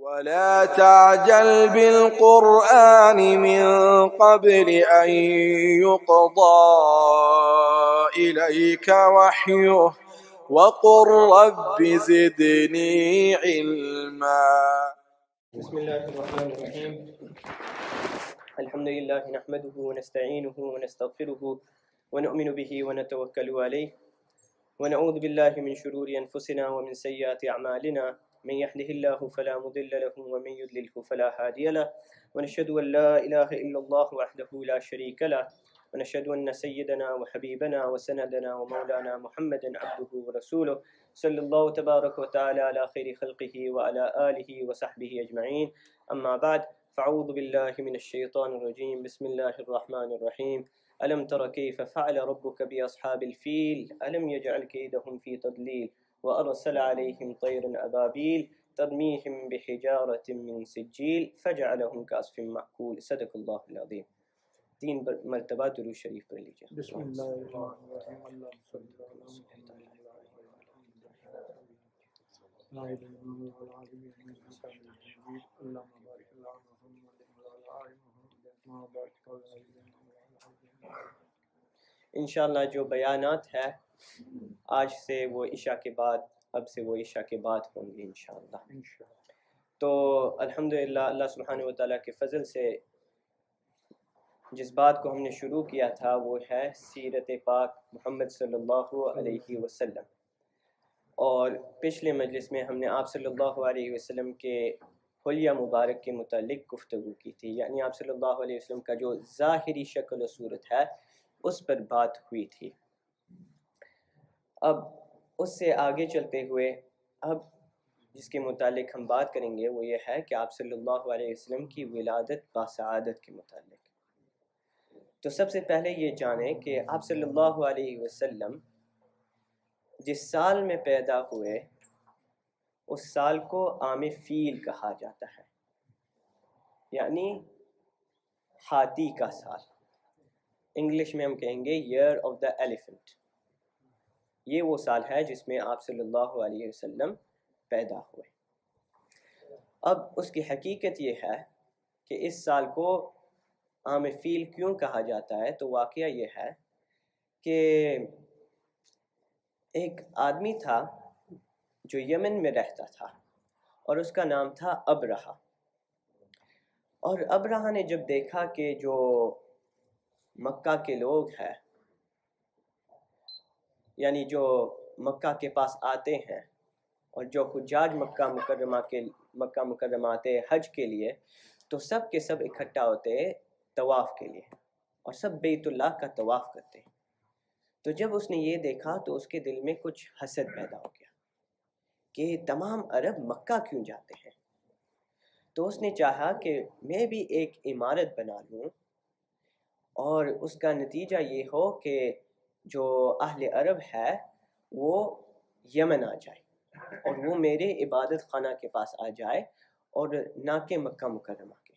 ولا تعجل بالقرآن من قبل أن يقضى إليك وحيه وقل رب زدني علما. بسم الله الرحمن الرحيم. الحمد لله نحمده ونستعينه ونستغفره ونؤمن به ونتوكل عليه ونعوذ بالله من شرور أنفسنا ومن سيئات أعمالنا، من يهده الله فلا مضل له ومن يضلله فلا هادي له، ونشهد أن لا إله إلا الله وحده لا شريك له، ونشهد أن سيدنا وحبيبنا وسندنا ومولانا محمدا عبده ورسوله صلى الله تبارك وتعالى على خير خلقه وعلى آله وصحبه أجمعين. أما بعد، فأعوذ بالله من الشيطان الرجيم. بسم الله الرحمن الرحيم. ألم تر كيف فعل ربك بأصحاب الفيل ألم يجعل كيدهم في تضليل وأرسل عليهم طيرا أبابيل ترميهم بحجارة من سجيل فجعلهم كعصف مأكول. صدق الله العظيم. 3 مرتبہ درود شریف پڑھ لیجیے. بسم اللہ الرحمن الرحیم. اللہم صلی علی محمد اللہم بارک علی محمد وعلی آل محمد کما بارکت علی ابراہیم. انشاءاللہ جو بیانات ہے آج سے وہ عشاء کے بعد، اب سے وہ عشاء کے بعد ہوں گے انشاءاللہ. تو الحمدللہ اللہ سبحانہ وتعالیٰ کے فضل سے جس بات کو ہم نے شروع کیا تھا وہ ہے سیرت پاک محمد صلی اللہ علیہ وسلم. اور پچھلے مجلس میں ہم نے آپ صلی اللہ علیہ وسلم کے حلیہ مبارک کے متعلق گفتگو کی تھی، یعنی آپ صلی اللہ علیہ وسلم کا جو ظاہری شکل و صورت ہے اس پر بات ہوئی تھی. اب اس سے آگے چلتے ہوئے اب جس کے متعلق ہم بات کریں گے وہ یہ ہے کہ آپ صلی اللہ علیہ وسلم کی ولادت باسعادت کے متعلق. تو سب سے پہلے یہ جانیں کہ آپ صلی اللہ علیہ وسلم جس سال میں پیدا ہوئے اس سال کو عام فیل کہا جاتا ہے، یعنی ہاتھی کا سال. انگلش میں ہم کہیں گے ایئر آف دا ایلیفنٹ. یہ وہ سال ہے جس میں آپ صلی اللہ علیہ وسلم پیدا ہوئے. اب اس کی حقیقت یہ ہے کہ اس سال کو عام فیل کیوں کہا جاتا ہے، تو واقعہ یہ ہے کہ ایک آدمی تھا جو یمن میں رہتا تھا اور اس کا نام تھا ابرہہ. اور ابرہہ نے جب دیکھا کہ جو مکہ کے لوگ ہیں، یعنی جو مکہ کے پاس آتے ہیں اور جو حجاج مکہ مکرمہ آتے ہیں حج کے لیے، تو سب کے سب اکٹھا ہوتے ہیں طواف کے لیے اور سب بیت اللہ کا طواف کرتے ہیں. تو جب اس نے یہ دیکھا تو اس کے دل میں کچھ حسد پیدا ہو گیا کہ تمام عرب مکہ کیوں جاتے ہیں. تو اس نے چاہا کہ میں بھی ایک عمارت بنا لوں اور اس کا نتیجہ یہ ہو کہ جو اہل عرب ہے وہ یمن آ جائے اور وہ میرے عبادت خانہ کے پاس آ جائے اور نہ کہ مکہ مکرمہ کے.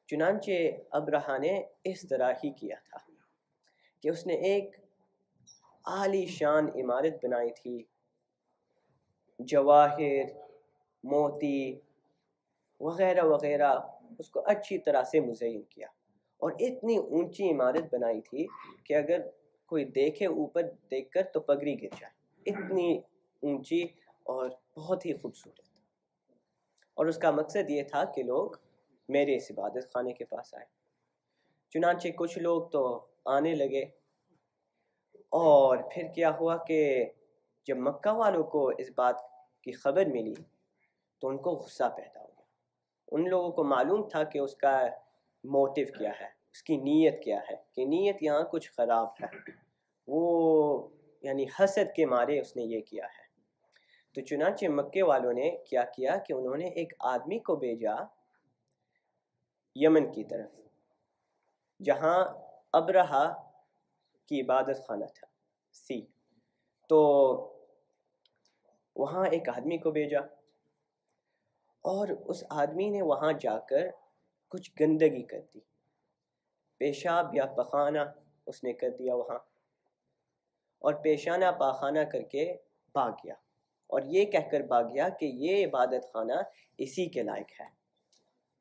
چنانچہ ابرہہ نے اس طرح ہی کیا تھا کہ اس نے ایک عالی شان عمارت بنائی تھی، جواہر، موتی وغیرہ وغیرہ اس کو اچھی طرح سے مزین کیا اور اتنی اونچی عمارت بنائی تھی کہ اگر کوئی دیکھے اوپر دیکھ کر تو پگڑی گر جائے، اتنی اونچی اور بہت ہی خوبصورت. اور اس کا مقصد یہ تھا کہ لوگ میرے اس عبادت خانے کے پاس آئے. چنانچہ کچھ لوگ تو آنے لگے اور پھر کیا ہوا کہ جب مکہ والوں کو اس بات کی خبر ملی تو ان کو غصہ پیدا ہو گیا. ان لوگوں کو معلوم تھا کہ اس کا موٹیو کیا ہے، اس کی نیت کیا ہے، کہ نیت یہاں کچھ خراب ہے. وہ یعنی حسد کے مارے اس نے یہ کیا ہے. تو چنانچہ مکے والوں نے کیا کیا کہ انہوں نے ایک آدمی کو بھیجا یمن کی طرف جہاں ابرہہ کی عبادت خانہ تھا سی. تو وہاں ایک آدمی کو بھیجا اور اس آدمی نے وہاں جا کر کچھ گندگی کر دی، پیشاب یا پخانہ اس نے کر دیا وہاں، اور پیشانہ پاخانہ کر کے بھاگ گیا اور یہ کہہ کر بھاگ گیا کہ یہ عبادت خانہ اسی کے لائق ہے،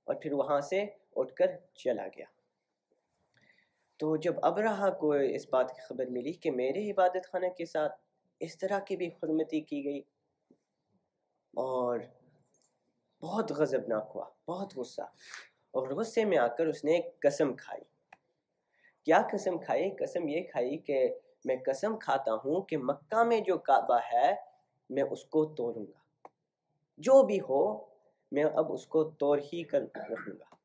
اور پھر وہاں سے اٹھ کر چلا گیا۔ تو جب ابرہہ کو اس بات کی خبر ملی کہ میرے عبادت خانہ کے ساتھ اس طرح کی بھی حرمتی کی گئی، اور بہت غضبناک ہوا، بہت غصہ، اور غصے میں آ کر اس نے ایک قسم کھائی۔ کیا قسم کھائی؟ قسم یہ کھائی کہ میں قسم کھاتا ہوں کہ مکہ میں جو کعبہ ہے میں اس کو توڑوں گا، جو بھی ہو میں اب اس کو توڑ ہی کر رکھوں گا۔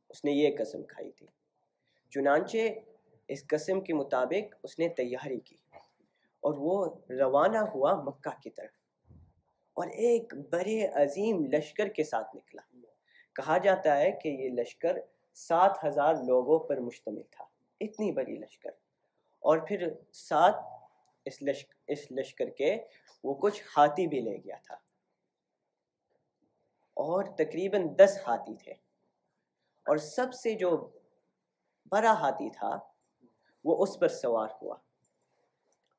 اس نے یہ قسم کھائی تھی۔ چنانچہ اس قسم کے مطابق اس نے تیاری کی اور وہ روانہ ہوا مکہ کی طرف، اور ایک بڑے عظیم لشکر کے ساتھ نکلا۔ کہا جاتا ہے کہ یہ لشکر 7,000 لوگوں پر مشتمل تھا، اتنی بڑی لشکر، اور پھر ساتھ اس لشکر کے وہ کچھ ہاتھی بھی لے گیا تھا، اور تقریباً 10 ہاتھی تھے، اور سب سے جو بڑا ہاتھی تھا وہ اس پر سوار ہوا،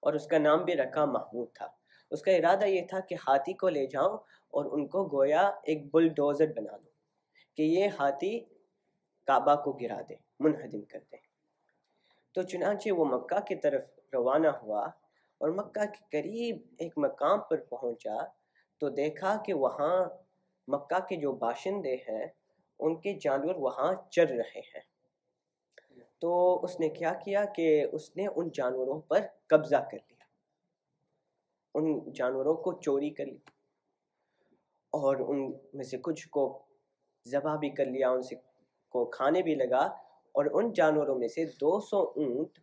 اور اس کا نام بھی رکھا محمود تھا۔ اس کا ارادہ یہ تھا کہ ہاتھی کو لے جاؤں اور ان کو گویا ایک بلڈوزر بنا دوں کہ یہ ہاتھی کعبہ کو گرا دے، منہدم کر دے۔ تو چنانچہ وہ مکہ کی طرف روانہ ہوا، اور مکہ کے قریب ایک مقام پر پہنچا تو دیکھا کہ وہاں مکہ کے جو باشندے ہیں ان کے جانور وہاں چر رہے ہیں۔ تو اس نے کیا کیا کہ اس نے ان جانوروں پر قبضہ کر لیا، ان جانوروں کو چوری کر لی، اور ان میں سے کچھ کو ذبح بھی کر لیا، ان سے کو کھانے بھی لگا، اور ان جانوروں میں سے 200 اونٹ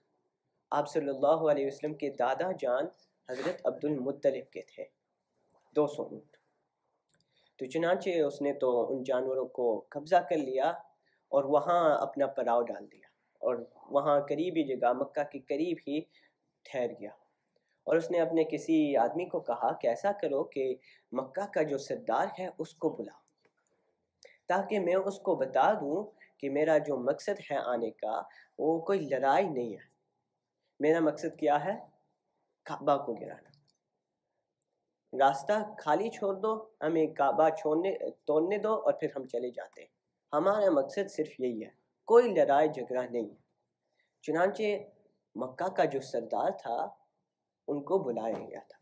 آپ صلی اللہ علیہ وسلم کے دادا جان حضرت عبد المطلب کے تھے، 200 اونٹ۔ تو چنانچہ اس نے تو ان جانوروں کو قبضہ کر لیا اور وہاں اپنا پڑاؤ ڈال دیا، اور وہاں قریبی جگہ مکہ کے قریب ہی ٹھہر گیا، اور اس نے اپنے کسی آدمی کو کہا کہ ایسا کرو کہ مکہ کا جو سردار ہے اس کو بلاؤ، تاکہ میں اس کو بتا دوں کہ میرا جو مقصد ہے آنے کا وہ کوئی لڑائی نہیں ہے، میرا مقصد کیا ہے؟ کعبہ کو گرانا۔ راستہ خالی چھوڑ دو، ہمیں کعبہ توڑنے دو اور پھر ہم چلے جاتے ہیں، ہمارا مقصد صرف یہی ہے، کوئی لڑائی جھگڑا نہیں ہے۔ چنانچہ مکہ کا جو سردار تھا ان کو بلایا گیا تھا،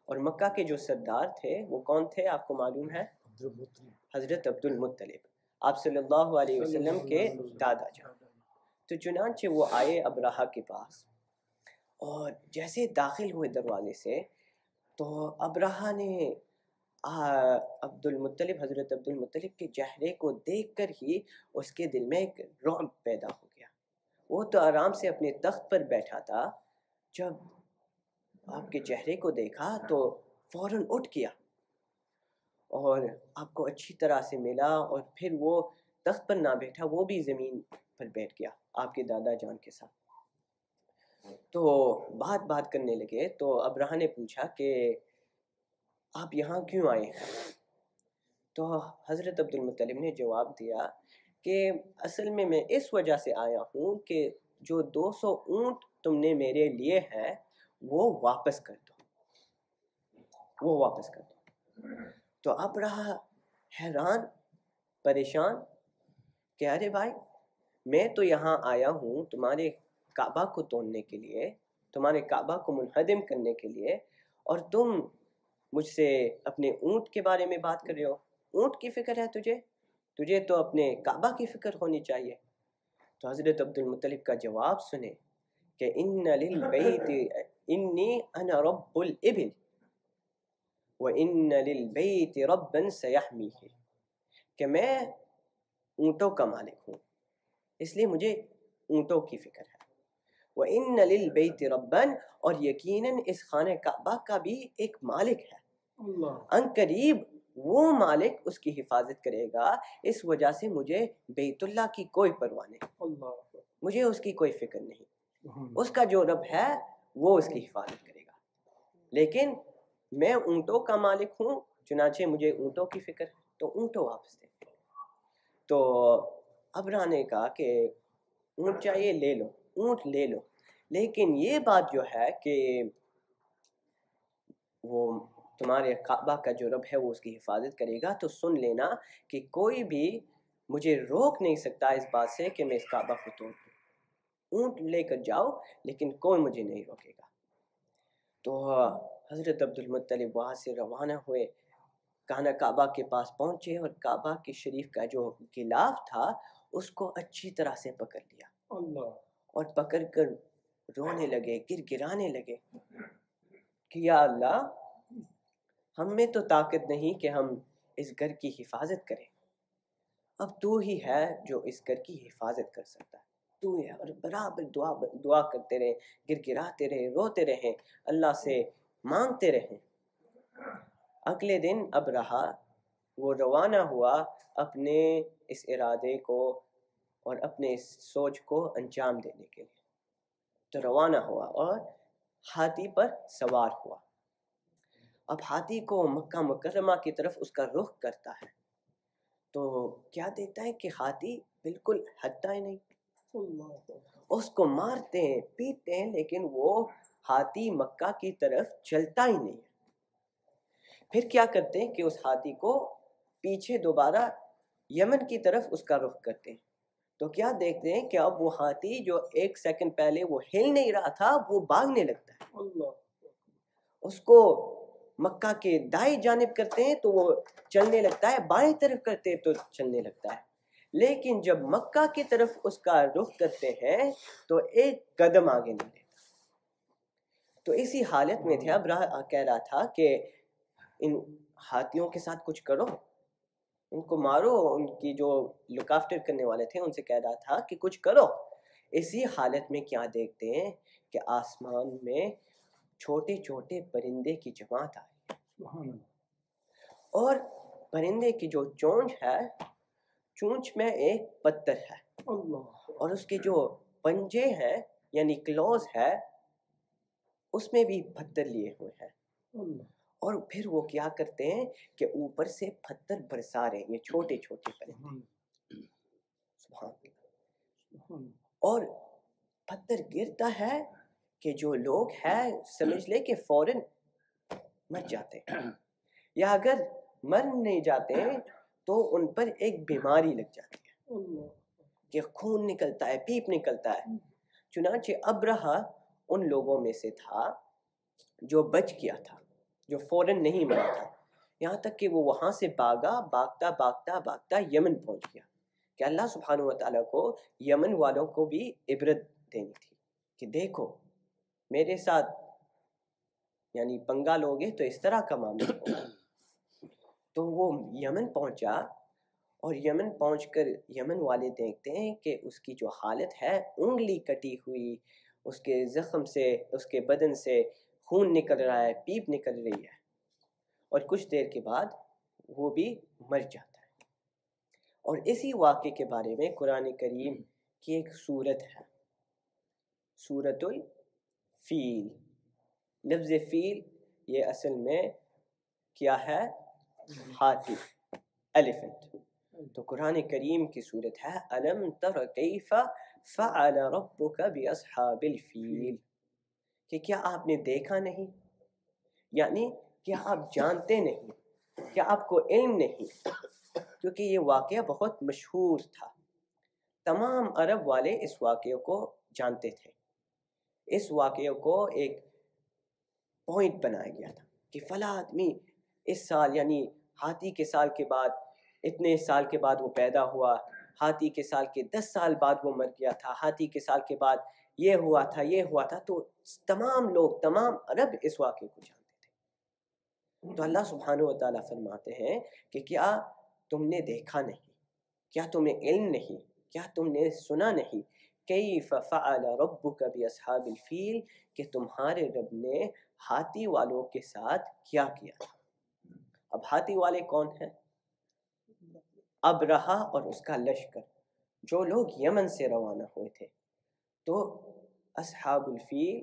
اور مکہ کے جو سردار تھے وہ کون تھے آپ کو معلوم ہے؟ حضرت عبد المطلب، آپ صلی اللہ علیہ وسلم کے دادا جان۔ تو چنانچہ وہ آئے ابرہہ کے پاس، اور جیسے داخل ہوئے دروازے سے تو ابرہہ نے حضرت عبد المطلب کے چہرے کو دیکھ کر ہی اس کے دل میں ایک رعب پیدا ہو گیا۔ وہ تو آرام سے اپنے تخت پر بیٹھا تھا، جب آپ کے چہرے کو دیکھا تو فوراً اٹھ گیا اور آپ کو اچھی طرح سے ملا، اور پھر وہ تخت پر نہ بیٹھا، وہ بھی زمین پر بیٹھ گیا آپ کے دادا جان کے ساتھ۔ تو بات کرنے لگے، تو ابرہہ نے پوچھا کہ آپ یہاں کیوں آئے ہیں؟ تو حضرت عبد المطلب نے جواب دیا کہ اصل میں اس وجہ سے آیا ہوں کہ جو 200 اونٹ تم نے میرے لیے ہیں وہ واپس کر دو۔ تو ابرہہ حیران پریشان کہ ارے بھائی، میں تو یہاں آیا ہوں تمہارے کعبہ کو توڑنے کے لیے، تمہارے کعبہ کو منہدم کرنے کے لیے، اور تم مجھ سے اپنے اونٹ کے بارے میں بات کر رہے ہو، اونٹ کی فکر ہے تجھے تو اپنے کعبہ کی فکر ہونی چاہیے۔ تو حضرت عبد المطلب کا جواب سنیں کہ ان للبیت انی انا رب الابل وان للبیت ربا سیحمیہ، کہ میں اونٹوں کا مالک ہوں، اس لیے مجھے اونٹوں کی فکر ہے۔ وَإِنَّ لِلْبَيْتِ رَبًّا، اور یقیناً اس خانہ کعبہ کا بھی ایک مالک ہے، ان قریب وہ مالک اس کی حفاظت کرے گا، اس وجہ سے مجھے بیت اللہ کی کوئی پرواہ نہیں، مجھے اس کی کوئی فکر نہیں، اس کا جو رب ہے وہ اس کی حفاظت کرے گا، لیکن میں اونٹوں کا مالک ہوں، چنانچہ مجھے اونٹوں کی فکر ہے، تو اونٹوں واپس دے۔ تو ابرہہ نے کہا کہ اونٹ چاہیے لے لو، اونٹ لے لو، لیکن یہ بات جو ہے کہ وہ تمہارے کعبہ کا جو رب ہے وہ اس کی حفاظت کرے گا، تو سن لینا کہ کوئی بھی مجھے روک نہیں سکتا اس بات سے کہ میں اس کعبہ کو توڑ دوں۔ اونٹ لے کر جاؤ لیکن کوئی مجھے نہیں روکے گا۔ تو حضرت عبد المطلب وہاں سے روانہ ہوئے، خانہ کعبہ کے پاس پہنچے اور کعبہ کے شریف کا جو غلاف تھا اس کو اچھی طرح سے پکڑ لیا اللہ اور پکڑ کر رونے لگے، گر گرانے لگے کہ یا اللہ، ہم میں تو طاقت نہیں کہ ہم اس گھر کی حفاظت کریں، اب تو ہی ہے جو اس گھر کی حفاظت کر سکتا ہے، تو ہی ہے۔ اور برابر دعا کرتے رہے، گر گراتے رہے، روتے رہے، اللہ سے مانگتے رہے۔ اگلے دن ابرہہ وہ روانہ ہوا اپنے اس ارادے کو اور اپنے اس سوچ کو انجام دینے کے لیے، تو روانہ ہوا اور ہاتھی پر سوار ہوا۔ اب ہاتھی کو مکہ مکرمہ کی طرف اس کا رخ کرتا ہے، تو کیا دیکھتا ہے کہ ہاتھی بالکل ہٹتا ہی نہیں، اس کو مارتے ہیں پیٹتے ہیں لیکن وہ ہاتھی مکہ کی طرف چلتا ہی نہیں ہے۔ پھر کیا کرتے ہیں کہ اس ہاتھی کو پیچھے دوبارہ یمن کی طرف اس کا رخ کرتے ہیں، تو کیا دیکھتے ہیں کہ اب وہ ہاتھی جو ایک سیکنڈ پہلے وہ ہل نہیں رہا تھا وہ بھاگنے لگتا ہے۔ اس کو مکہ کے دائیں جانب کرتے ہیں تو وہ چلنے لگتا ہے، بائیں طرف کرتے ہیں تو چلنے لگتا ہے، لیکن جب مکہ کی طرف اس کا رخ کرتے ہیں تو ایک قدم آگے نہیں لیتا۔ تو اسی حالت میں تھے، ابرہہ کہہ رہا تھا کہ ان ہاتھیوں کے ساتھ کچھ کرو، ان کو مارو، ان کی جو لک آفٹر کرنے والے تھے ان سے کہہ رہا تھا کہ کچھ کرو۔ اسی حالت میں کیا دیکھتے ہیں کہ آسمان میں چھوٹے چھوٹے پرندے کی جماعت آئی، اور پرندے کی جو چونچ ہے، چونچ میں ایک پتھر ہے، اور اس کے جو پنجے ہیں یعنی کلوز ہے اس میں بھی پتھر لیے ہوئے ہیں، اور پھر وہ کیا کرتے ہیں کہ اوپر سے پتھر برسا رہے ہیں، یہ چھوٹے چھوٹے پرندے، سبحان اللہ، اور پتھر گرتا ہے کہ جو لوگ ہیں سمجھ لے کہ فوراً مر جاتے ہیں، یا اگر مر نہیں جاتے ہیں تو ان پر ایک بیماری لگ جاتی ہے کہ خون نکلتا ہے، پیپ نکلتا ہے۔ چنانچہ ابرہہ ان لوگوں میں سے تھا جو بچ گیا تھا، جو فوراً نہیں مرا تھا، یہاں تک کہ وہ وہاں سے بھاگتا یمن پہنچ گیا، کہ اللہ سبحانہ وتعالیٰ کو یمن والوں کو بھی عبرت دینی تھی کہ دیکھو میرے ساتھ یعنی پنگا لوگے تو اس طرح کا معاملہ ہوگا۔ تو وہ یمن پہنچا، اور یمن پہنچ کر یمن والے دیکھتے ہیں کہ اس کی جو حالت ہے، انگلی کٹی ہوئی، اس کے زخم سے، اس کے بدن سے خون نکل رہا ہے، پیپ نکل رہی ہے، اور کچھ دیر کے بعد وہ بھی مر جاتا ہے۔ اور اسی واقعے کے بارے میں قرآن کریم کی ایک سورت ہے، سورۃ الفیل۔ لفظ فیل یہ اصل میں کیا ہے؟ ہاتھی، ایلیفنٹ۔ تو قرآن کریم کی صورت ہے أَلَمْ تَرَ كَيْفَ فَعَلَ رَبُّكَ بِأَصْحَابِ الْفِيلِ، کہ کیا آپ نے دیکھا نہیں، یعنی کیا آپ جانتے نہیں، کیا آپ کو علم نہیں، کیونکہ یہ واقعہ بہت مشہور تھا، تمام عرب والے اس واقعے کو جانتے تھے۔ اس واقعے کو ایک پوائنٹ بنایا گیا تھا کہ فلاں آدمی اس سال یعنی ہاتھی کے سال کے بعد، اتنے سال کے بعد وہ پیدا ہوا، ہاتھی کے سال کے 10 سال بعد وہ مر گیا تھا، ہاتھی کے سال کے بعد یہ ہوا تھا، یہ ہوا تھا۔ تو تمام لوگ، تمام عرب اس واقعے کو جانتے تھے۔ تو اللہ سبحانہ وتعالیٰ فرماتے ہیں کہ کیا تم نے دیکھا نہیں، کیا تمہیں علم نہیں، کیا تم نے سنا نہیں، کیف فعل ربک باصحاب الفیل، کہ تمہارے رب نے ہاتھی والوں کے ساتھ کیا کیا تھا۔ اب ہاتھی والے کون ہیں؟ ابرہہ اور اس کا لشکر، جو لوگ یمن سے روانہ ہوئے تھے۔ تو اصحاب الفیل،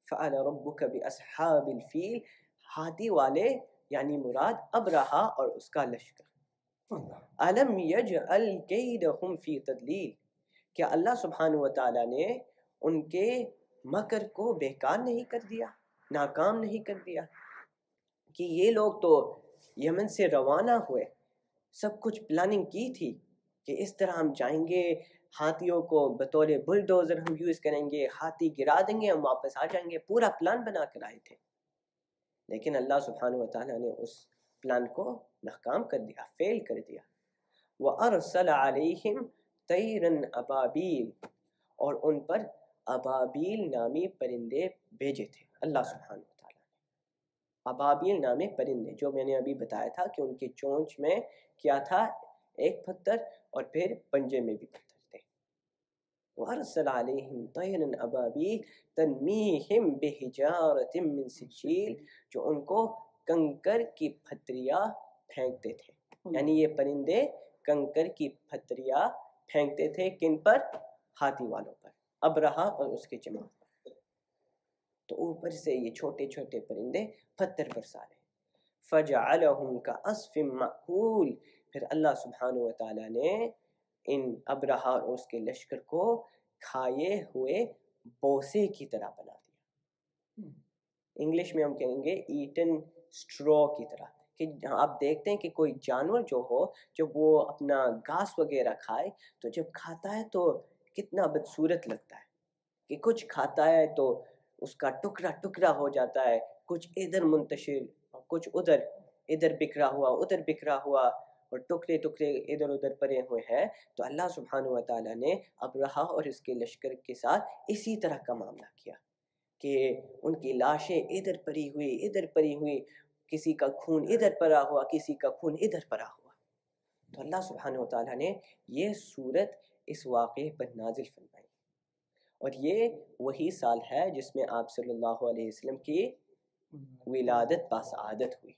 فعل ربک باصحاب الفیل، ہاتھی والے یعنی مراد ابرہہ اور اس کا لشکر۔ الم یجعل کیدہم فی تضلیل، کیا اللہ سبحانہ وتعالیٰ نے ان کے مکر کو بیکار نہیں کر دیا، ناکام نہیں کر دیا؟ کہ یہ لوگ تو یمن سے روانہ ہوئے، سب کچھ پلاننگ کی تھی کہ اس طرح ہم جائیں گے، ہاتھیوں کو بطور بلڈوزر ہم یوز کریں گے، ہاتھی گرا دیں گے، ہم واپس آ جائیں گے، پورا پلان بنا کر آئے تھے. لیکن اللہ سبحانہ وتعالیٰ نے اس پلان کو ناکام کر دیا، فیل کر دیا. وَأَرْسَلَ عَلَيْهِمْ طَيْرًا أَبَابِيلَ، اور ان پر ابابیل نامی پرندے بھیجے تھے اللہ سبحانہ وتعالیٰ نے. ابابیل نامی پرندے، جو میں نے ابھی بتایا تھا کہ ان کی چونچ میں کیا تھا، ایک پتھر، اور پھر پنجے میں بھی پتھر تھے. وَأَرْسَلَ عَلَيْهِمْ طَيْرًا أَبَابِيلَ تَرْمِيهِمْ بِحِجَارَةٍ مِّن سِجِّيلٍ، جو ان کو کنکر کی پھتریاں پھینکتے تھے. یعنی یہ پرندے کنکر کی پھتریاں پھینکتے تھے، کن پر؟ ہاتھی والوں پر، ابرہا اور اس کے جماعت پر. تو اوپر سے یہ چھوٹے چھوٹے پرندے پتھر برسا رہے. فَجَعَلَهُمْ كَعَصْفٍ مَأْكُولٍ، پھر اللہ سبحانہ وتعالیٰ نے ان ابرہا اور اس کے لشکر کو کھائے ہوئے بوسے کی طرح بنا دیا. انگلش میں ہم کہیں گے ایٹن اسٹرو کی طرح، کہ آپ دیکھتے ہیں کہ کوئی جانور جو ہو، جب وہ اپنا گھاس وغیرہ کھائے تو جب کھاتا ہے تو کتنا بدصورت لگتا ہے، کہ کچھ کھاتا ہے تو اس کا ٹکڑا ٹکڑا ہو جاتا ہے، کچھ ادھر منتشر، کچھ ادھر بکھرا ہوا اور ٹکڑے ٹکڑے ادھر ادھر پڑے ہوئے ہیں. تو اللہ سبحانہ وتعالیٰ نے ابرہا اور اس کے لشکر کے ساتھ اسی طرح کا معاملہ کیا کہ ان کی لاشیں ادھر پڑی ہوئی، کسی کا خون ادھر پڑا ہوا، کسی کا خون ادھر پڑا ہوا. تو اللہ سبحانہ وتعالیٰ نے یہ صورت اس واقعے پر نازل فرمائی. اور یہ وہی سال ہے جس میں آپ صلی اللہ علیہ وسلم کی ولادت باسعادت ہوئی.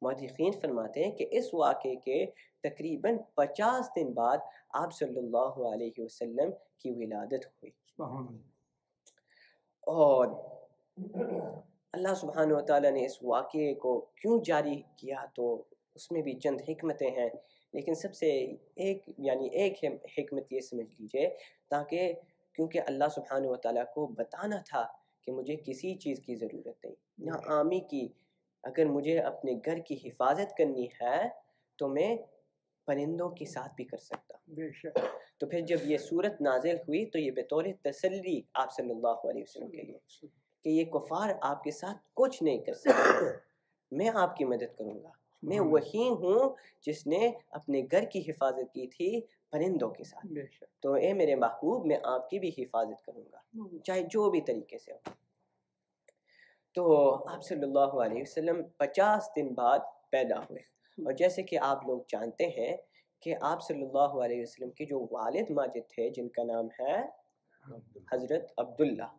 مؤرخین فرماتے ہیں کہ اس واقعے کے تقریباً 50 دن بعد آپ صلی اللہ علیہ وسلم کی ولادت ہوئی. اور اللہ سبحانہ وتعالیٰ نے اس واقعے کو کیوں جاری کیا، تو اس میں بھی چند حکمتیں ہیں، لیکن سب سے ایک حکمت یہ سمجھ لیجئے، تاکہ کیونکہ اللہ سبحانہ وتعالیٰ کو بتانا تھا کہ مجھے کسی چیز کی ضرورت نہیں، نہ عامی کی. اگر مجھے اپنے گھر کی حفاظت کرنی ہے تو میں پرندوں کے ساتھ بھی کر سکتا ہوں. تو پھر جب یہ صورت نازل ہوئی تو یہ بطور تسلی آپ صلی اللہ علیہ وسلم کے لیے کہ یہ کفار آپ کے ساتھ کچھ نہیں کر سکتے، میں آپ کی مدد کروں گا. میں وہی ہوں جس نے اپنے گھر کی حفاظت کی تھی پرندوں کے ساتھ، تو اے میرے محبوب میں آپ کی بھی حفاظت کروں گا چاہے جو بھی طریقے سے ہو. تو آپ صلی اللہ علیہ وسلم 50 دن بعد پیدا ہوئے. اور جیسے کہ آپ لوگ جانتے ہیں کہ آپ صلی اللہ علیہ وسلم کے جو والد ماجد تھے، جن کا نام ہے حضرت عبداللہ،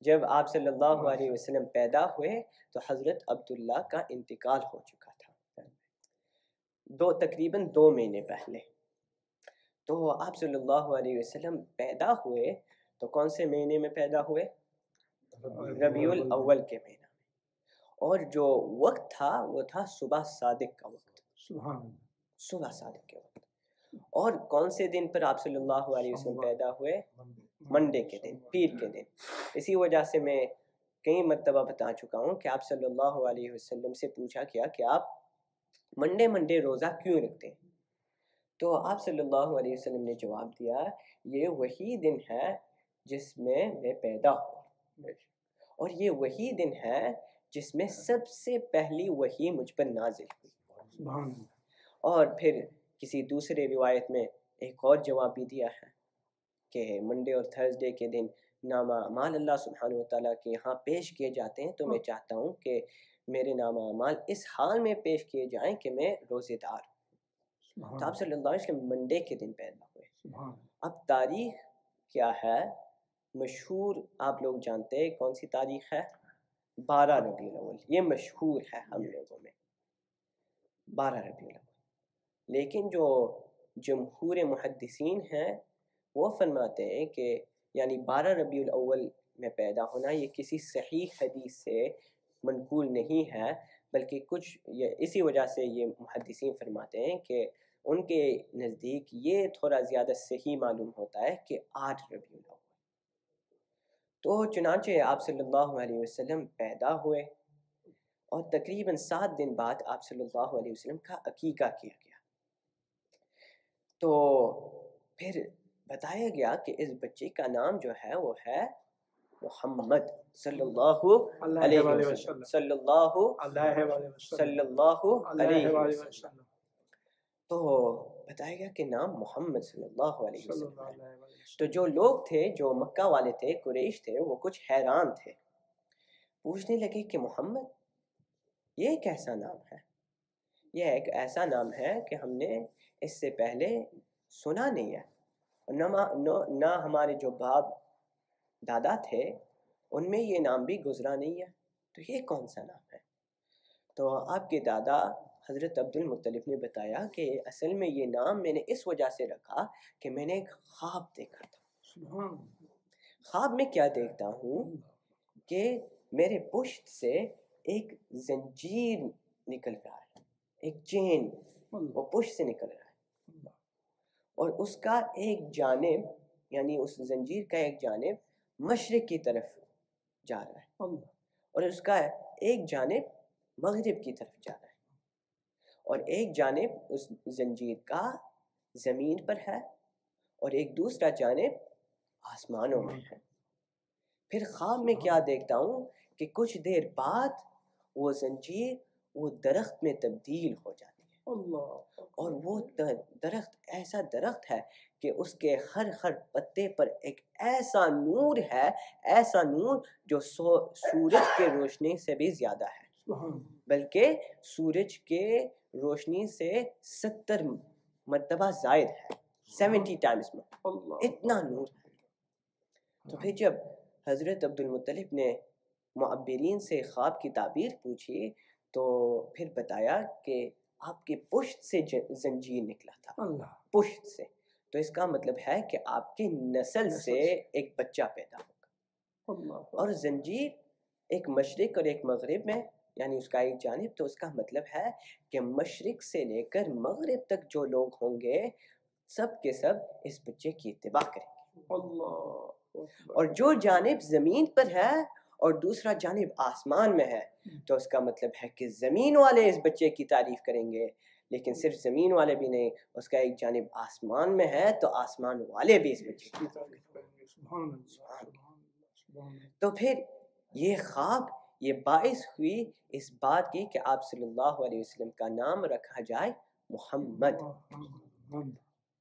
جب آپ صلی اللہ علیہ وسلم پیدا ہوئے تو حضرت عبداللہ کا انتقال ہو چکا تھا تقریباً 2 مہینے پہلے. تو آپ صلی اللہ علیہ وسلم پیدا ہوئے تو کون سے مہینے میں پیدا ہوئے؟ ربیع الاول کے مہینہ میں. اور جو وقت تھا وہ تھا صبح صادق کا وقت، صبح صادق کے وقت. اور کون سے دن پر آپ صلی اللہ علیہ وسلم پیدا ہوئے؟ منڈے کے دن، پیر کے دن. اسی وجہ سے میں کئی مرتبہ بتا چکا ہوں کہ آپ صلی اللہ علیہ وسلم سے پوچھا گیا کہ آپ منڈے روزہ کیوں رکھتے ہیں؟ تو آپ صلی اللہ علیہ وسلم نے جواب دیا، یہ وہی دن ہے جس میں میں پیدا ہوں، اور یہ وہی دن ہے جس میں سب سے پہلی وحی مجھ پر نازل ہوئی. اور پھر کسی دوسرے روایت میں ایک اور جواب بھی دیا ہے کہ منڈے اور تھرسڈے کے دن نامہ اعمال اللہ سبحانہ وتعالیٰ کے یہاں پیش کیے جاتے ہیں، تو میں چاہتا ہوں کہ میرے نامہ اعمال اس حال میں پیش کیے جائیں کہ میں روزے دار ہوں. تو آپ صلی اللہ علیہ وسلم منڈے کے دن پیدا ہوئے. اب تاریخ کیا ہے؟ مشہور آپ لوگ جانتے ہیں کون سی تاریخ ہے؟ 12 ربیع الاول. یہ مشہور ہے ہم لوگوں میں 12 ربیع الاول. لیکن جو جمہور محدثین ہیں وہ فرماتے ہیں کہ یعنی 12 ربیع الاول میں پیدا ہونا یہ کسی صحیح حدیث سے منقول نہیں ہے، بلکہ کچھ اسی وجہ سے یہ محدثین فرماتے ہیں کہ ان کے نزدیک یہ تھوڑا زیادہ صحیح معلوم ہوتا ہے کہ 8 ربیع الاول. تو چنانچہ آپ صلی اللہ علیہ وسلم پیدا ہوئے اور تقریباً 7 دن بعد آپ صلی اللہ علیہ وسلم کا عقیقہ کیا گیا. تو پھر بتایا گیا کہ اس بچے کا نام جو ہے وہ ہے محمد صلی اللہ علیہ وسلم، صلی اللہ علیہ وسلم. تو بتایا گیا کہ نام محمد صلی اللہ علیہ وسلم ہے. تو جو لوگ تھے، جو مکہ والے تھے، قریش تھے، وہ کچھ حیران تھے، پوچھنے لگے کہ محمد یہ کیسا نام ہے؟ یہ ایک ایسا نام ہے کہ ہم نے اس سے پہلے سنا نہیں ہے، نہ ہمارے جو باپ دادا تھے ان میں یہ نام بھی گزرا نہیں ہے، تو یہ کون سا نام ہے؟ تو آپ کے دادا حضرت عبد المطلب نے بتایا کہ اصل میں یہ نام میں نے اس وجہ سے رکھا کہ میں نے ایک خواب دیکھا تھا. خواب میں کیا دیکھتا ہوں کہ میرے پشت سے ایک زنجیر نکل رہا ہے، ایک چین وہ پشت سے نکل رہا ہے، اور اس کا ایک جانب، یعنی اس زنجیر کا ایک جانب مشرق کی طرف جا رہا ہے اور اس کا ایک جانب مغرب کی طرف جا رہا ہے، اور ایک جانب اس زنجیر کا زمین پر ہے اور ایک دوسرا جانب آسمانوں میں ہے. پھر خواب میں کیا دیکھتا ہوں کہ کچھ دیر بعد وہ زنجیر وہ درخت میں تبدیل ہو جاتی ہے، اور وہ درخت ایسا درخت ہے کہ اس کے ہر پتے پر ایک ایسا نور ہے، ایسا نور جو سورج کے روشنی سے بھی زیادہ ہے، بلکہ سورج کے روشنی سے 70 مرتبہ زائد ہے، 70 ٹائمز میں، اتنا نور ہے. تو پھر جب حضرت عبد المطلب نے معبرین سے خواب کی تعبیر پوچھی تو پھر بتایا کہ آپ کے پشت سے زنجیر نکلا تھا، پشت سے، تو اس کا مطلب ہے کہ آپ کی نسل سے ایک بچہ پیدا ہوگا. اور زنجیر ایک مشرق اور ایک مغرب میں، یعنی اس کا ایک جانب، تو اس کا مطلب ہے کہ مشرق سے لے کر مغرب تک جو لوگ ہوں گے سب کے سب اس بچے کی اتباع کریں گے. اور جو جانب زمین پر ہے اور دوسرا جانب آسمان میں ہے، تو اس کا مطلب ہے کہ زمین والے اس بچے کی تعریف کریں گے، لیکن صرف زمین والے بھی نہیں، اس کا ایک جانب آسمان میں ہے تو آسمان والے بھی اس بچے کی تعریف کریں گے. تو پھر یہ خواب یہ باعث ہوئی اس بات کی کہ آپ صلی اللہ علیہ وسلم کا نام رکھا جائے محمد،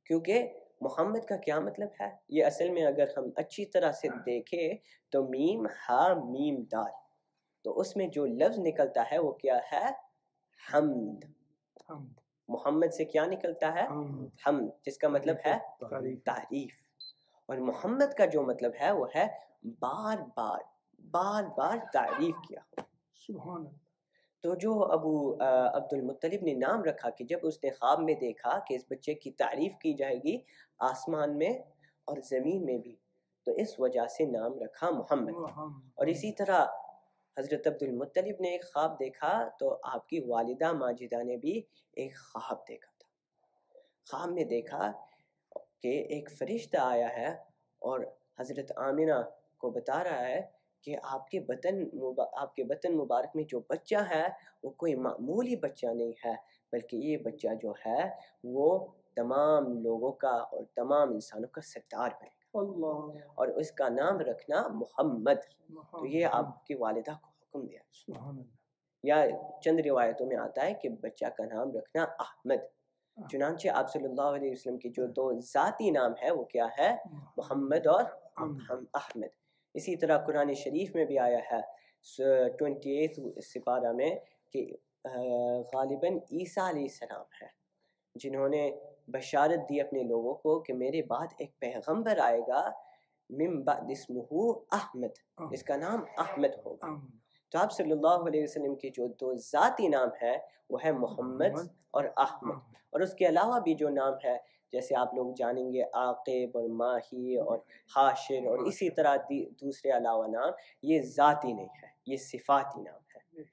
کیونکہ محمد کا کیا مطلب ہے؟ یہ اصل میں اگر ہم اچھی طرح سے دیکھیں تو میم ہا میم دال، تو اس میں جو لفظ نکلتا ہے وہ کیا ہے؟ حمد. محمد سے کیا نکلتا ہے؟ حمد، جس کا مطلب ہے تعریف. اور محمد کا جو مطلب ہے وہ ہے بار بار تعریف کیا. سبحان اللہ. تو جو ابو عبد المطلب نے نام رکھا کہ جب اس نے خواب میں دیکھا کہ اس بچے کی تعریف کی جائے گی آسمان میں اور زمین میں بھی، تو اس وجہ سے نام رکھا محمد. اور اسی طرح حضرت عبد المطلب نے ایک خواب دیکھا تو آپ کی والدہ ماجدہ نے بھی ایک خواب دیکھا تھا. خواب میں دیکھا کہ ایک فرشتہ آیا ہے اور حضرت آمنہ کو بتا رہا ہے کہ آپ کے بطن مبارک میں جو بچہ ہے وہ کوئی معمولی بچہ نہیں ہے، بلکہ یہ بچہ جو ہے وہ تمام لوگوں کا اور تمام انسانوں کا سردار بنے گا، اور اس کا نام رکھنا محمد. تو یہ آپ کی والدہ کو حکم دیا. یا چند روایتوں میں آتا ہے کہ بچہ کا نام رکھنا احمد. چنانچہ آپ صلی اللہ علیہ وسلم کے جو 2 ذاتی نام ہے وہ کیا ہے؟ محمد اور احمد. اسی طرح قرآن شریف میں بھی آیا ہے 28 سپارہ میں کہ غالباً عیسیٰ علیہ السلام ہے جنہوں نے بشارت دی اپنے لوگوں کو کہ میرے بعد ایک پیغمبر آئے گا، من بعد اسمہ احمد، اس کا نام احمد ہوگا. تو آپ صلی اللہ علیہ وسلم کے جو 2 ذاتی نام ہے وہ ہے محمد اور احمد. اور اس کے علاوہ بھی جو نام ہے جیسے آپ لوگ جانیں گے عاقب اور ماہی اور حاشر اور اسی طرح دوسرے علاوہ نام، یہ ذاتی نہیں ہے، یہ صفاتی نام ہے.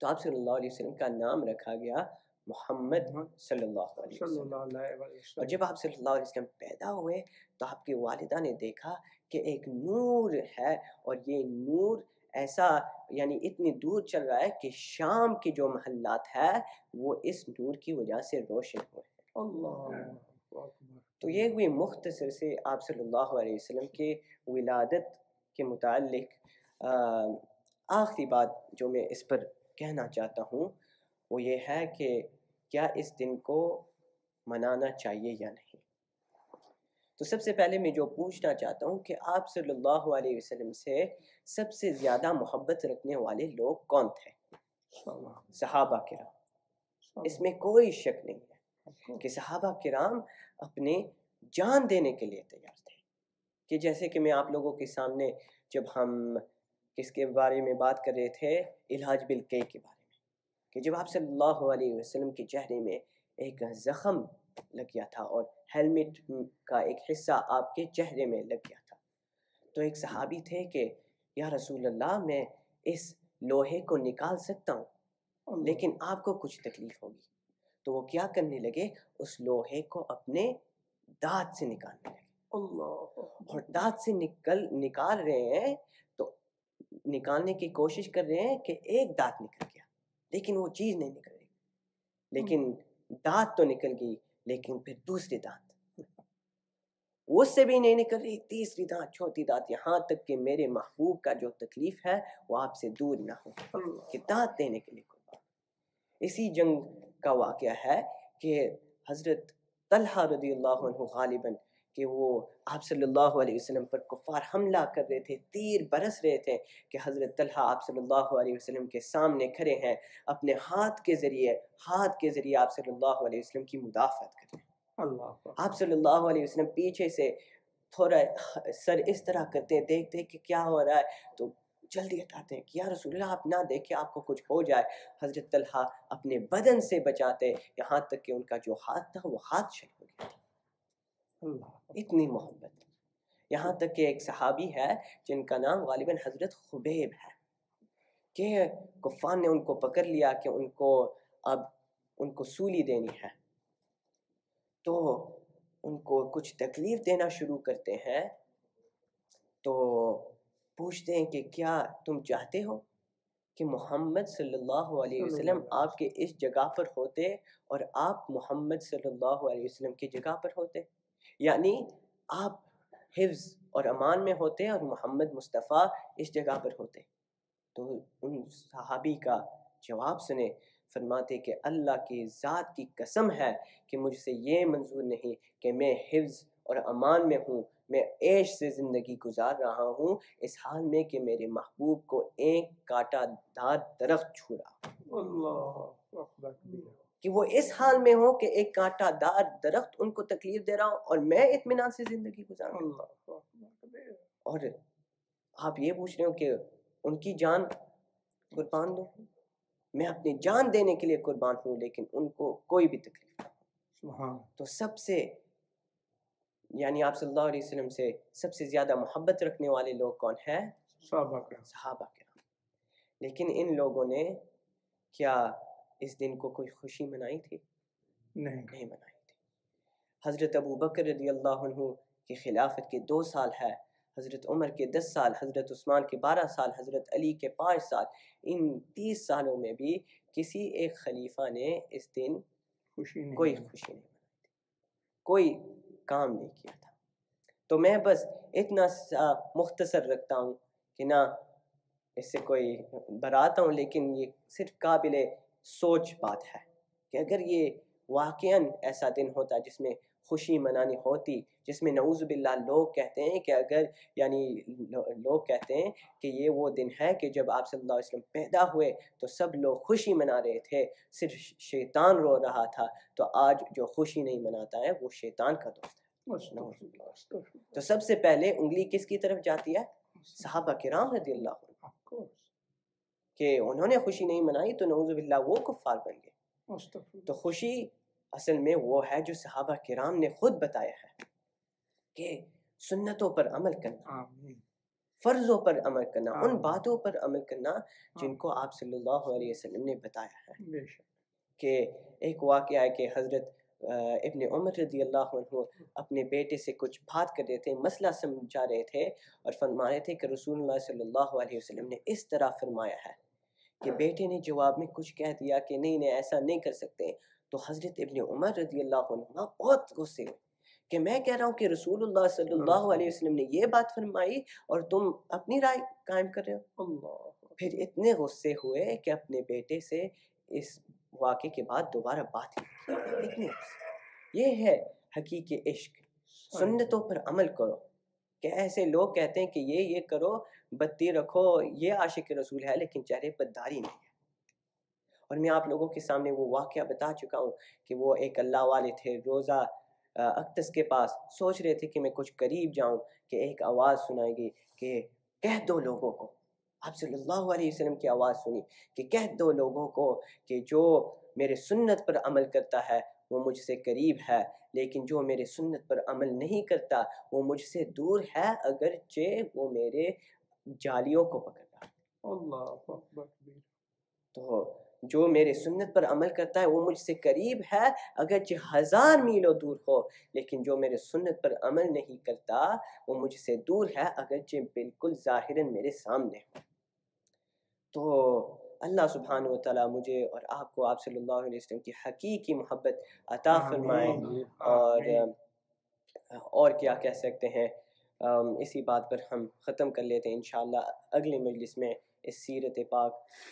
تو آپ صلی اللہ علیہ وسلم کا نام رکھا گیا محمد صلی اللہ علیہ وسلم. اور جب آپ صلی اللہ علیہ وسلم پیدا ہوئے تو آپ کی والدہ نے دیکھا کہ ایک نور ہے، اور یہ نور ایسا یعنی اتنی دور چل رہا ہے کہ شام کے جو محلات ہے وہ اس نور کی وجہ سے روشن ہوئے ہیں۔ اللہ تو یہ ہوئی مختصر سے آپ صلی اللہ علیہ وسلم کے ولادت کے متعلق آخری بات جو میں اس پر کہنا چاہتا ہوں وہ یہ ہے کہ کیا اس دن کو منانا چاہیے یا نہیں۔ تو سب سے پہلے میں جو پوچھنا چاہتا ہوں کہ آپ صلی اللہ علیہ وسلم سے سب سے زیادہ محبت رکھنے والے لوگ کون تھے؟ صحابہ کرام۔ اس میں کوئی شک نہیں ہے کہ صحابہ کرام اپنے جان دینے کے لیے تیار تھے، کہ جیسے کہ میں آپ لوگوں کے سامنے جب ہم کس کے بارے میں بات کر رہے تھے، علاج بالکئی کے بارے میں، کہ جب آپ صلی اللہ علیہ وسلم کے چہرے میں ایک زخم لگ گیا تھا اور ہیلمٹ کا ایک حصہ آپ کے چہرے میں لگ گیا تھا، تو ایک صحابی تھے کہ یا رسول اللہ میں اس لوہے کو نکال سکتا ہوں لیکن آپ کو کچھ تکلیف ہوگی، تو وہ کیا کرنے لگے، اس لوہے کو اپنے دانت سے نکالنے لگے، اور دانت سے نکال رہے ہیں تو نکالنے کی کوشش کر رہے ہیں کہ ایک دانت نکل گیا لیکن وہ چیز نہیں نکل رہی، لیکن دانت تو نکل گئی، لیکن پھر دوسری دانت اس سے بھی نہیں نکل رہی، تیسری دانت، چوتھی دانت، یہاں تک کہ میرے محبوب کا جو تکلیف ہے وہ آپ سے دور نہ ہو کہ دانت دینے کے لیے قربان۔ اسی جنگ کا واقعہ ہے کہ حضرت طلحہ رضی اللہ عنہ غالباً کہ وہ آپ صلی اللہ علیہ وسلم پر کفار حملہ کر رہے تھے، تیر برس رہے تھے، کہ حضرت طلحہ آپ صلی اللہ علیہ وسلم کے سامنے کھڑے ہیں، اپنے ہاتھ کے ذریعے آپ صلی اللہ علیہ وسلم کی مدافعت کر رہے ہیں۔ آپ صلی اللہ علیہ وسلم پیچھے سے تھوڑا سر اس طرح کرتے ہیں، دیکھتے کہ کیا ہو رہا ہے تو جلدی ہٹاتے ہیں کہ یا رسول اللہ آپ نہ دیکھیں، آپ کو کچھ ہو جائے۔ حضرت طلحہ اپنے بدن سے بچاتے، یہاں تک کہ ان کا جو ہاتھ تھا وہ ہاتھ شل ہو گیا تھا، اتنی محبت۔ یہاں تک کہ ایک صحابی ہے جن کا نام غالباً حضرت خبیب ہے، کہ کفار نے ان کو پکڑ لیا کہ اب ان کو سولی دینی ہے، تو ان کو کچھ تکلیف دینا شروع کرتے ہیں، تو پوچھتے ہیں کہ کیا تم چاہتے ہو کہ محمد صلی اللہ علیہ وسلم آپ کے اس جگہ پر ہوتے اور آپ محمد صلی اللہ علیہ وسلم کی جگہ پر ہوتے، یعنی آپ حفظ اور امان میں ہوتے اور محمد مصطفیٰ اس جگہ پر ہوتے۔ تو ان صحابی کا جواب سنے، فرماتے کہ اللہ کی ذات کی قسم ہے کہ مجھ سے یہ منظور نہیں کہ میں حفظ اور امان میں ہوں، میں عیش سے زندگی گزار رہا ہوں، اس حال میں کہ میرے محبوب کو ایک کانٹا دار درخت چھو رہا ہوں، کہ وہ اس حال میں ہو کہ ایک کانٹا دار درخت ان کو تکلیف دے رہا ہوں اور میں اطمینان سے زندگی گزار رہا ہوں۔ اور آپ یہ پوچھ رہے ہو کہ ان کی جان قربان دوں، میں اپنی جان دینے کے لیے قربان ہوں لیکن ان کو کوئی بھی تکلیف نہیں۔ تو سب سے یعنی آپ صلی اللہ علیہ وسلم سے سب سے زیادہ محبت رکھنے والے لوگ کون ہیں؟ صحابہ کرام۔ لیکن ان لوگوں نے کیا اس دن کو کوئی خوشی منائی تھی؟ نہیں منائی تھی۔ حضرت ابو بکر رضی اللہ عنہ کی خلافت کے 2 سال ہے، حضرت عمر کے 10 سال، حضرت عثمان کے 12 سال، حضرت علی کے 5 سال، ان 30 سالوں میں بھی کسی ایک خلیفہ نے اس دن کوئی خوشی نہیں منائی تھی، کوئی کام نہیں کیا تھا۔ تو میں بس اتنا سا مختصر رکھتا ہوں کہ نہ اس سے کوئی براتا ہوں، لیکن یہ صرف قابل سوچ بات ہے کہ اگر یہ واقعاً ایسا دن ہوتا جس میں خوشی منانی ہوتی، جس میں نعوذ باللہ لوگ کہتے ہیں کہ لوگ کہتے ہیں کہ یہ وہ دن ہے کہ جب آپ صلی اللہ علیہ وسلم پیدا ہوئے تو سب لوگ خوشی منا رہے تھے، صرف شیطان رو رہا تھا، تو آج جو خوشی نہیں مناتا ہے وہ شیطان کا دوست ہے۔ تو سب سے پہلے انگلی کس کی طرف جاتی ہے؟ صحابہ کرام رضی اللہ عنہ، کہ انہوں نے خوشی نہیں منائی تو نعوذ باللہ وہ کفار بن گئے۔ تو خوشی اصل میں وہ ہے جو صحابہ کرام نے خود بتایا ہے کہ سنتوں پر عمل کرنا، فرضوں پر عمل کرنا، ان باتوں پر عمل کرنا جن کو آپ صلی اللہ علیہ وسلم نے بتایا ہے۔ کہ ایک واقعہ ہے کہ حضرت ابن عمر رضی اللہ عنہ اپنے بیٹے سے کچھ بات کر رہے تھے، مسئلہ سمجھا رہے تھے اور فرما رہے تھے کہ رسول اللہ صلی اللہ علیہ وسلم نے اس طرح فرمایا ہے، کہ بیٹے نے جواب میں کچھ کہہ دیا کہ نہیں نہیں ایسا نہیں کر سکتے، تو حضرت ابن عمر رضی اللہ عنہ بہت غصے ہوئے کہ میں کہہ رہا ہوں کہ رسول اللہ صلی اللہ علیہ وسلم نے یہ بات فرمائی اور تم اپنی رائے قائم کر رہے ہو۔ پھر اتنے غصے ہوئے کہ اپنے بیٹے سے اس واقعے کے بعد دوبارہ بات ہی اتنے غصے۔ یہ ہے حقیقی عشق، سنتوں پر عمل کرو، کہ ایسے لوگ کہتے ہیں کہ یہ کرو، بتی رکھو، یہ عاشق رسول ہے، لیکن چہرے پر داڑھی نہیں ہے۔ اور میں آپ لوگوں کے سامنے وہ واقعہ بتا چکا ہوں کہ وہ ایک اللہ والے تھے، روزہ اقدس کے پاس سوچ رہے تھے کہ میں کچھ قریب جاؤں کہ ایک آواز سنائے گی کہ کہہ دو لوگوں کو، آپ صلی اللہ علیہ وسلم کی آواز سنی کہ کہہ دو لوگوں کو کہ جو میرے سنت پر عمل کرتا ہے وہ مجھ سے قریب ہے، لیکن جو میرے سنت پر عمل نہیں کرتا وہ مجھ سے دور ہے، اگرچہ وہ میرے جالیوں کو پکڑ رہا ہے۔ اللہ اکبر۔ تو جو میرے سنت پر عمل کرتا ہے وہ مجھ سے قریب ہے، اگرچہ 1000 میلوں دور ہو، لیکن جو میرے سنت پر عمل نہیں کرتا وہ مجھ سے دور ہے، اگرچہ بالکل ظاہراً میرے سامنے ہو۔ تو اللہ سبحانہ وتعالیٰ مجھے اور آپ کو آپ صلی اللہ علیہ وسلم کی حقیقی محبت عطا فرمائے، اور کیا کہہ سکتے ہیں، اسی بات پر ہم ختم کر لیتے ہیں۔ انشاءاللہ اگلے مجلس میں اس سیرت پاک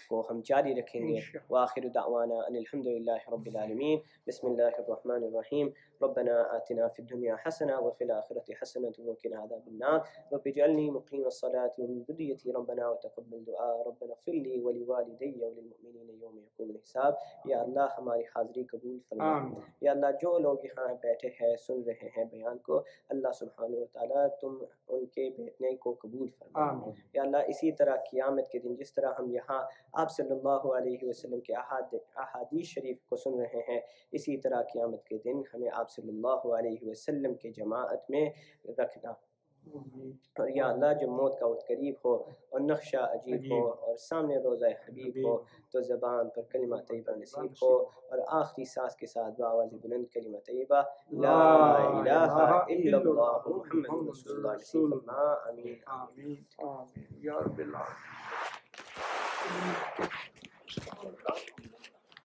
کو ہم جاری رکھیں گے۔ وآخر دعوانا ان الحمدللہ رب العالمین۔ بسم اللہ الرحمن الرحیم۔ ربنا آتنا فی الدنیا حسنہ وفی الآخرۃ حسنہ وقنا عذاب النار، رب اجعلنی مقیم الصلاۃ ومن ذریتی ربنا وتقبل دعاء، ربنا اغفر لی ولوالدی وللمؤمنین یوم یقوم الحساب۔ یا اللہ ہماری حاضری قبول فرما۔ یا اللہ جو لوگ یہاں بیٹھے ہیں سن رہے ہیں بیان کو، اللہ سبحانہ وتعالیٰ تم ان کے بیٹھنے کو قبول فرما۔ یا اللہ اسی طرح قیامت کے دن جس طرح ہم یہاں آپ صلی اللہ علیہ وسلم کے احادیث شریف کو سن رہے ہیں، اسی طرح قیامت کے دن ہمیں آپ صلی اللہ علیہ وسلم کے جماعت میں رکھنا۔ اور یا اللہ جب موت کا وقت قریب ہو اور نقشہ عجیب ہو اور سامنے روضہ حبیب ہو تو زبان پر کلمہ طیبہ نصیب ہو، اور آخری سانس کے ساتھ بآواز بلند کلمہ طیبہ لا الہ الا اللہ محمد رسول اللہ نصیب فرما۔ آمین آمین آمین یا رب العالمین۔